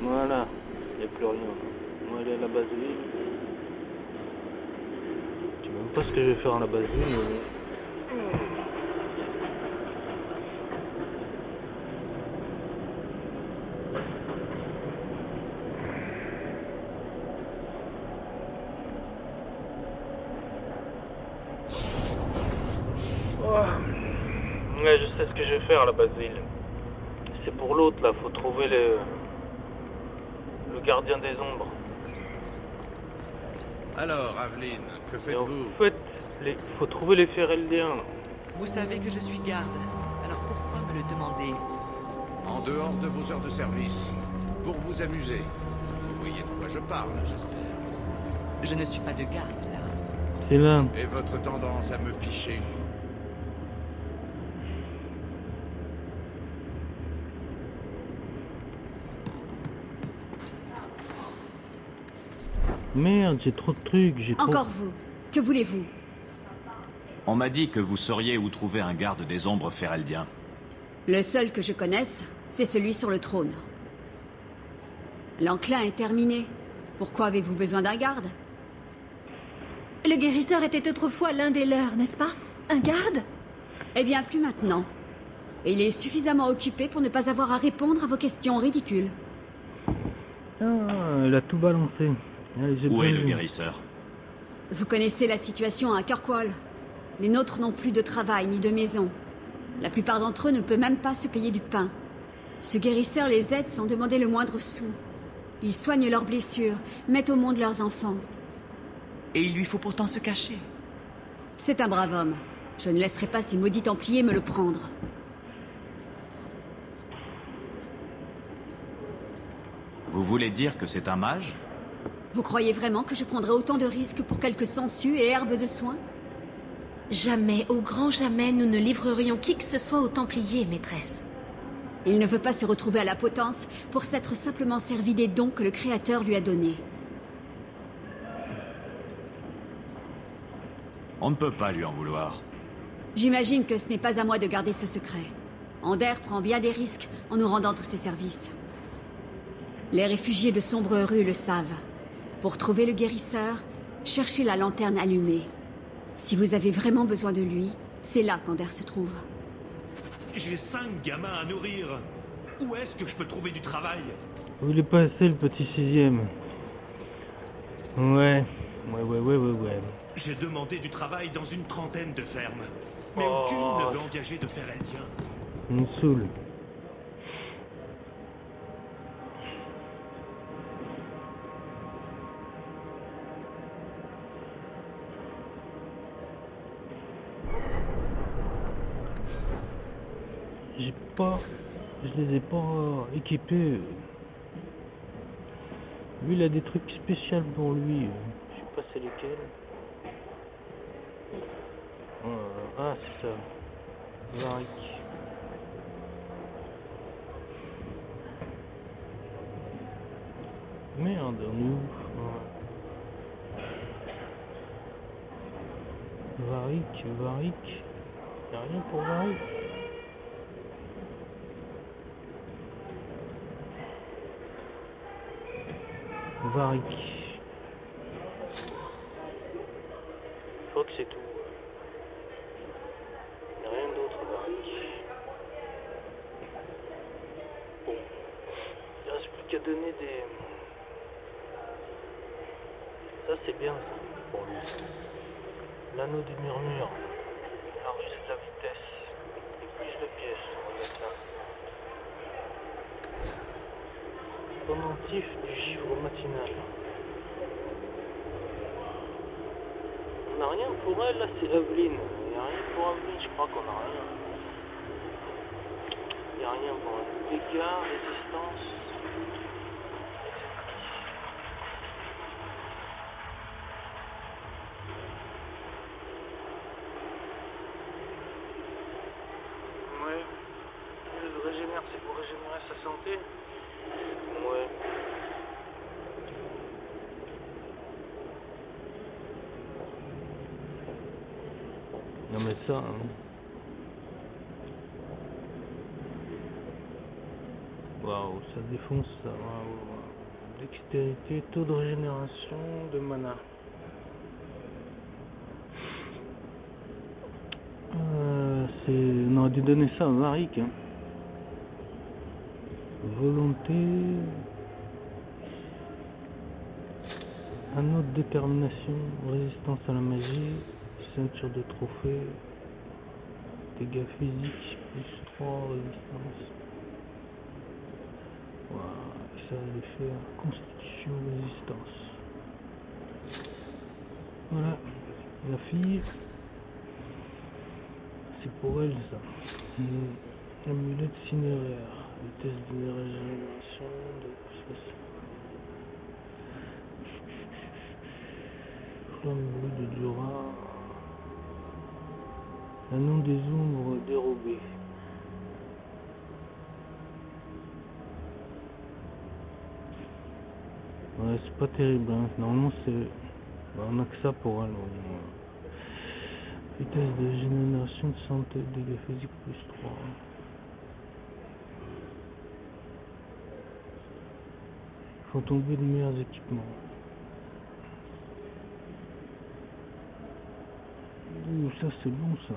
Voilà. Il n'y a plus rien. On va aller à la base ville. Je sais même pas ce que je vais faire à la base ville, mais bon. Ouais, je sais ce que je vais faire à la base ville. C'est pour l'autre là, faut trouver le gardien des ombres. Alors, Aveline, que Et en faites-vous? fait, faut trouver les Fereldiens. Vous savez que je suis garde, alors pourquoi me le demander? En dehors de vos heures de service, pour vous amuser. Vous voyez de quoi je parle, j'espère. Je ne suis pas de garde, là. C'est là. Et votre tendance à me ficher? Merde, j'ai trop de trucs, j'ai trop... Encore vous. Que voulez-vous? On m'a dit que vous sauriez où trouver un garde des ombres féreldien. Le seul que je connaisse, c'est celui sur le trône. L'enclin est terminé. Pourquoi avez-vous besoin d'un garde? Le guérisseur était autrefois l'un des leurs, n'est-ce pas? Un garde? Eh bien, plus maintenant. Il est suffisamment occupé pour ne pas avoir à répondre à vos questions ridicules. Ah, elle a tout balancé. Allez, j'ai Où pas est le vu. guérisseur? Vous connaissez la situation à Kirkwall. Les nôtres n'ont plus de travail ni de maison. La plupart d'entre eux ne peuvent même pas se payer du pain. Ce guérisseur les aide sans demander le moindre sou. Ils soignent leurs blessures, mettent au monde leurs enfants. Et il lui faut pourtant se cacher. C'est un brave homme. Je ne laisserai pas ces maudits Templiers me le prendre. Vous voulez dire que c'est un mage? Vous croyez vraiment que je prendrais autant de risques pour quelques sangsues et herbes de soin? Jamais, au grand jamais, nous ne livrerions qui que ce soit aux Templiers, maîtresse. Il ne veut pas se retrouver à la potence pour s'être simplement servi des dons que le Créateur lui a donnés. On ne peut pas lui en vouloir. J'imagine que ce n'est pas à moi de garder ce secret. Ander prend bien des risques en nous rendant tous ses services. Les réfugiés de Sombre Rue le savent. Pour trouver le guérisseur, cherchez la lanterne allumée. Si vous avez vraiment besoin de lui, c'est là qu'Ander se trouve. J'ai 5 gamins à nourrir. Où est-ce que je peux trouver du travail? Où il est passé le petit sixième? Ouais. J'ai demandé du travail dans une trentaine de fermes. Mais Oh. aucune ne veut engager de Féreldien. Il me saoule. Je les ai pas équipés. Lui il a des trucs spéciaux pour lui. Je sais pas c'est lesquels. Ah c'est ça. Varric. Merde, on est où? Varric. Y'a rien pour Varric. Varric. Je crois que c'est tout. Rien d'autre, Varric. Bon. Il reste plus qu'à donner des... Ça c'est bien ça, pour lui. L'anneau du murmure. Alors juste la vitesse. Et plus de pièces, on va mettre ça. Pendentif du givre matinal. On n'a rien pour elle, là c'est Aveline. Il n'y a rien pour Aveline, je crois qu'on n'a rien. Il n'y a rien pour elle. Dégâts, résistance. Ouais. Le régénère, c'est pour régénérer sa santé. Ouais. Non mais ça, hein. Waouh, ça défonce ça. Waouh. Dextérité, taux de régénération de mana. On aurait dû donner ça à Varric. Hein. Volonté. Anneau de détermination, résistance à la magie, ceinture de trophée, dégâts physiques, plus 3, résistance. Voilà, ça va lui faire constitution, résistance. Voilà, la fille, c'est pour elle ça. Amulette cinéraire, vitesse de régénération de 60. Flamme bleue de Dura. L'anneau des ombres dérobé. Ouais, c'est pas terrible, hein. Normalement c'est... on a que ça pour elle. Vitesse de régénération de santé, dégâts physiques plus 3. Faut tomber de meilleurs équipements. Ouh, ça c'est bon ça.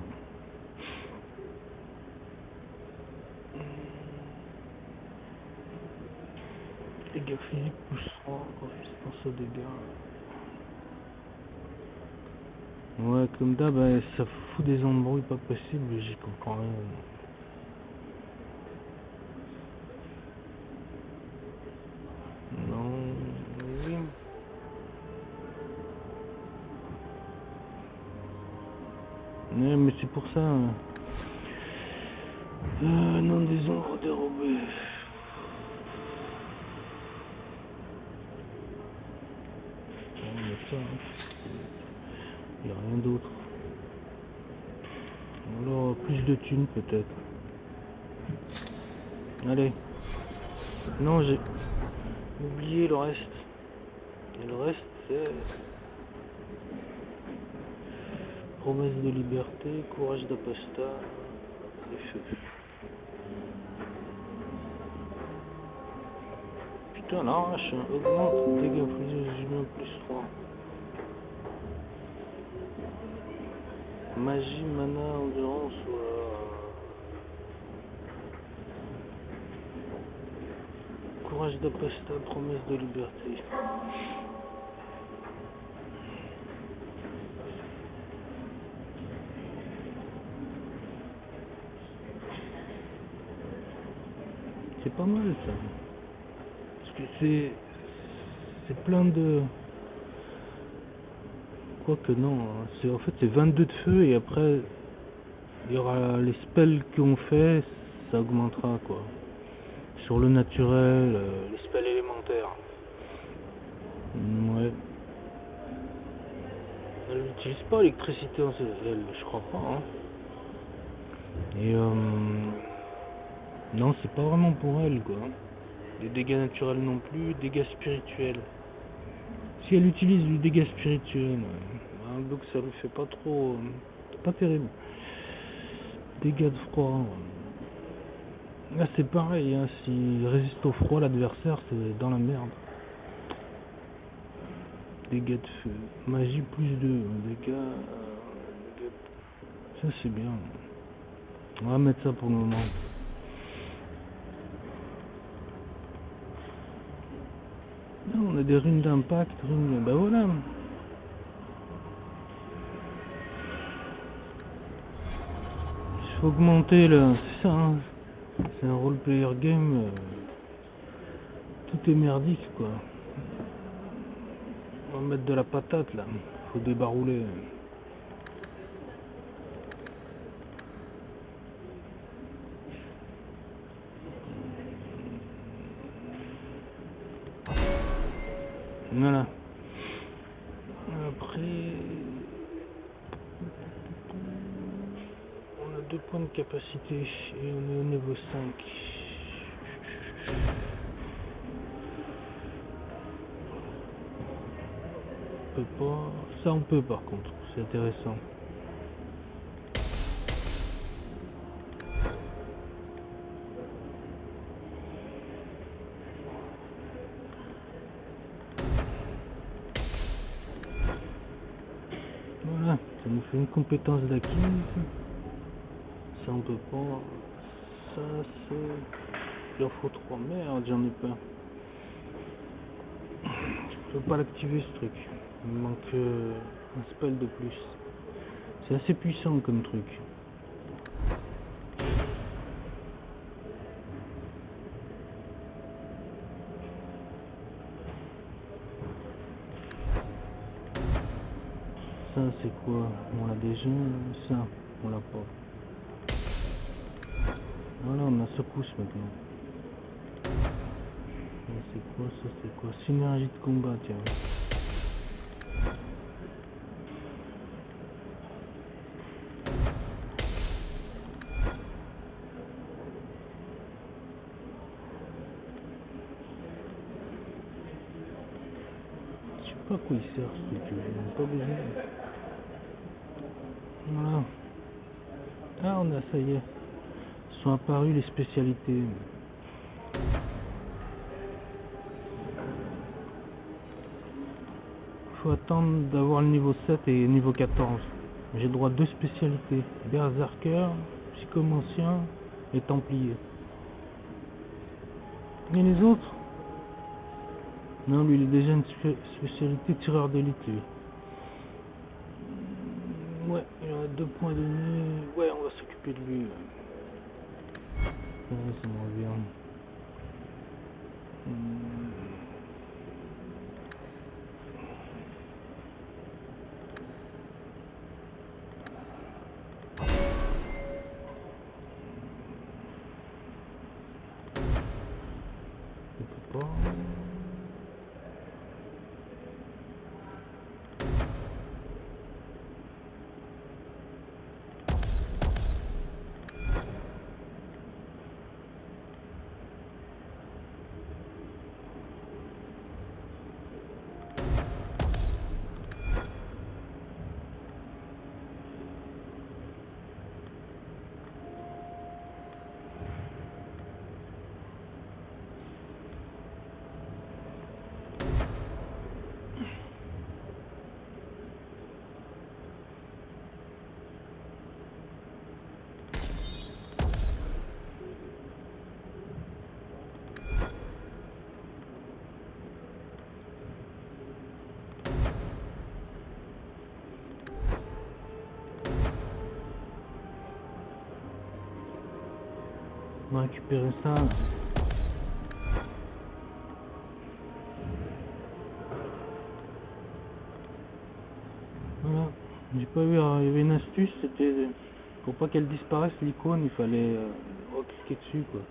Dégâts physiques plus 3, résistance aux dégâts. Ouais, comme d'hab, ça fout des embrouilles pas possibles, j'y comprends rien. Non, oui. mais c'est pour ça. Non, des ombres dérobées. On va mettre ça. Il n'y a rien d'autre. Alors, plus de thunes peut-être. Allez. Non, j'ai oublié le reste. Et le reste, c'est... Promesse de liberté, courage d'apostat, et feu. Putain, l'arrache, hein. Augmente, dégâts plus humains plus 3. Magie, mana, endurance, voilà. Courage d'apostat, promesse de liberté. C'est pas mal ça. Parce que c'est plein de... Quoique non, hein. En fait c'est 22 de feu et après il y aura les spells qu'on fait, ça augmentera quoi. Sur le naturel, les spells élémentaires. Ouais. Elle n'utilise pas l'électricité, elle, je crois pas. Hein. Et non, c'est pas vraiment pour elle quoi. Les dégâts naturels non plus, dégâts spirituels. Si elle utilise du dégât spirituel, donc ça lui fait pas trop... pas terrible. Dégâts de froid. Là c'est pareil, hein, s'il résiste au froid l'adversaire, c'est dans la merde. Dégâts de feu. Magie plus 2. Dégâts... Ça c'est bien. On va mettre ça pour le moment. Là, on a des runes d'impact, runes... Bah voilà. Il faut augmenter le... C'est ça, hein. C'est un role-player game. Tout est merdique, quoi. On va mettre de la patate, là. Faut débarouler. Voilà. Après, on a 2 points de capacité et on est au niveau 5. On peut pas. Ça on peut par contre, c'est intéressant. Voilà, ça nous fait une compétence d'acquise. Ça on peut pas. Ça c'est... Il en faut 3. Merde, j'en ai pas. Je peux pas l'activer ce truc. Il me manque un spell de plus. C'est assez puissant comme truc. Ça c'est quoi? On l'a déjà. Ça, on l'a pas. Voilà, on a secousse maintenant. C'est quoi ça? C'est quoi? Synergie de combat, tiens. Je sais pas à quoi il sert ce truc, j'en ai pas besoin. Voilà. Ah, on a, ça y est. Sont apparues les spécialités. Faut attendre d'avoir le niveau 7 et niveau 14. J'ai le droit à 2 spécialités. Berserker, Psychomancien et Templier. Et les autres? Non, lui il est déjà une spécialité tireur d'élite lui. Ouais, il en a 2 points de nez. Ouais, on va s'occuper de lui. Ça me revient. pas. On va récupérer ça. Voilà, j'ai pas vu, il y avait une astuce, c'était pour pas qu'elle disparaisse l'icône, il fallait recliquer dessus quoi.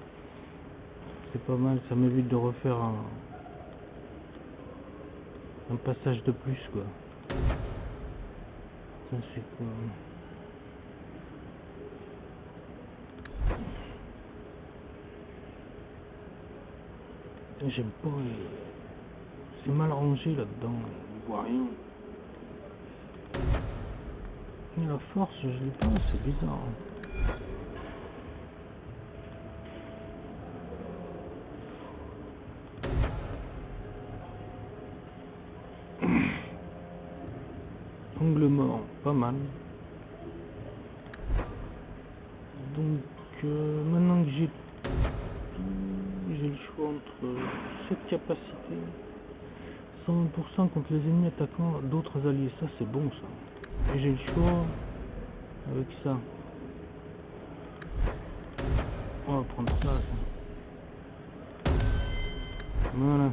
C'est pas mal, ça m'évite de refaire un passage de plus quoi. Ça c'est quoi? J'aime pas, c'est mal rangé là-dedans, on voit rien. Et la force, je l'ai pas, c'est bizarre. Angle mort, pas mal. Donc maintenant que j'ai le choix entre cette capacité, 120% contre les ennemis attaquant d'autres alliés, ça c'est bon ça. Et j'ai le choix avec ça. On va prendre ça. Voilà.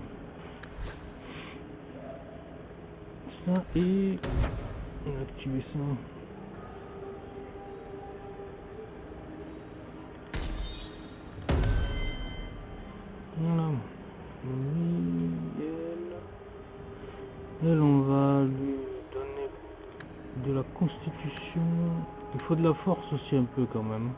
Ça et on va activer ça. Voilà. Elle, on va lui donner de la constitution. Il faut de la force aussi un peu quand même.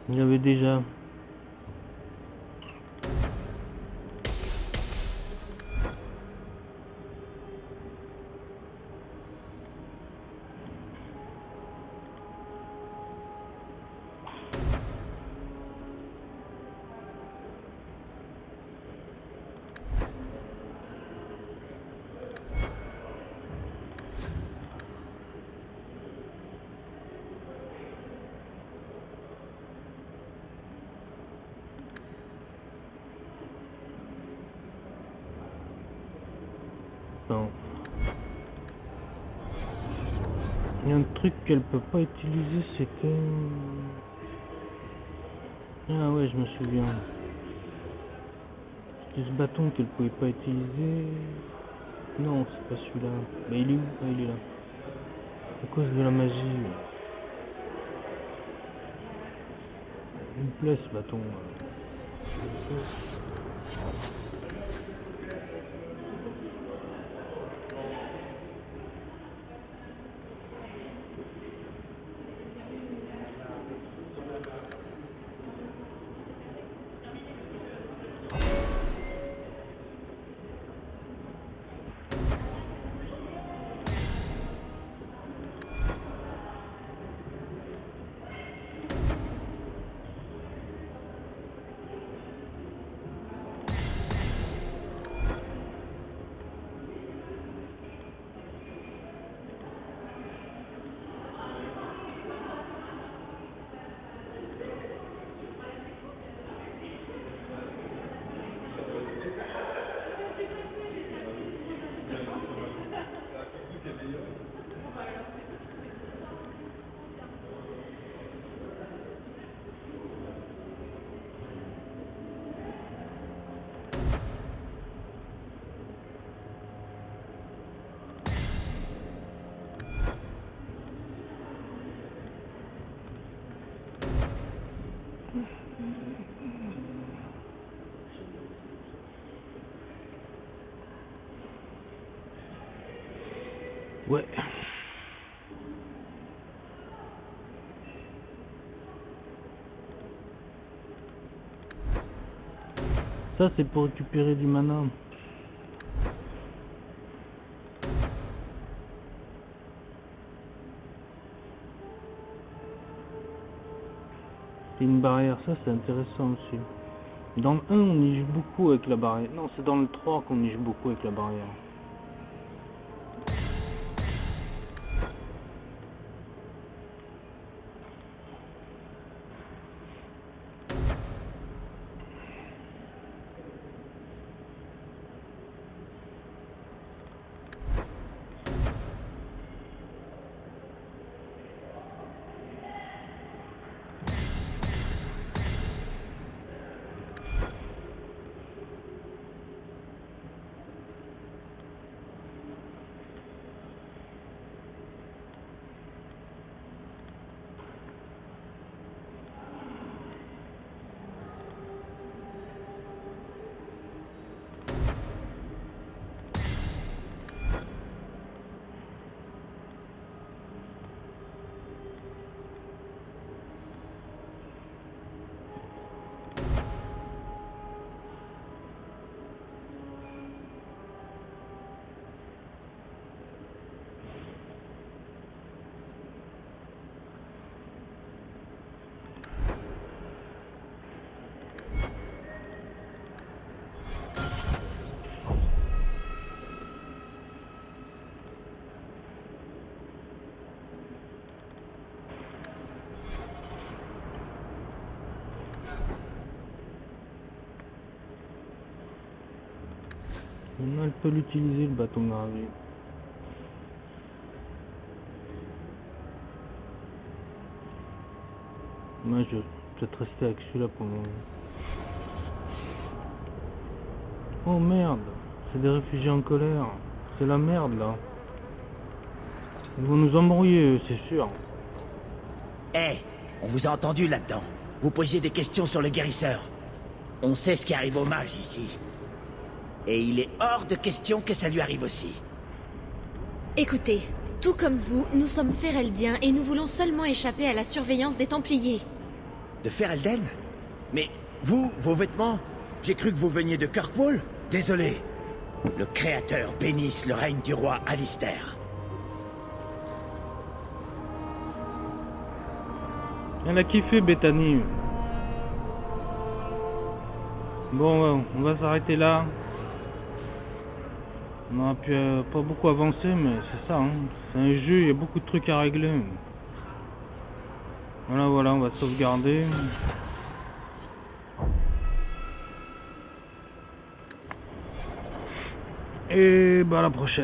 Il y avait déjà. Non. Il y a un truc qu'elle peut pas utiliser, c'est que... Ah ouais, je me souviens. C'était ce bâton qu'elle pouvait pas utiliser. Non, c'est pas celui-là. Mais il est où? Ah, il est là. À cause de la magie. Il me plaît ce bâton. Ouais. Ça c'est pour récupérer du mana. C'est une barrière, ça c'est intéressant aussi. Dans le 1 on y joue beaucoup avec la barrière. Non, c'est dans le 3 qu'on y joue beaucoup avec la barrière. Elle peut l'utiliser le bâton gravé. Moi je vais peut-être rester avec celui-là pour le moment. Oh merde, c'est des réfugiés en colère. C'est la merde là. Ils vont nous embrouiller, c'est sûr. Eh, on vous a entendu là-dedans. Vous posiez des questions sur le guérisseur. On sait ce qui arrive aux mages ici. Et il est hors de question que ça lui arrive aussi. Écoutez, tout comme vous, nous sommes Fereldiens et nous voulons seulement échapper à la surveillance des Templiers. De Ferelden? Mais vous, vos vêtements? J'ai cru que vous veniez de Kirkwall. Désolé. Le Créateur bénisse le règne du roi Alistair. Elle a kiffé Bethany. Bon, on va s'arrêter là. On aura pu pas beaucoup avancer, mais c'est ça, hein. C'est un jeu, il y a beaucoup de trucs à régler. Voilà, on va sauvegarder. Et bah à la prochaine.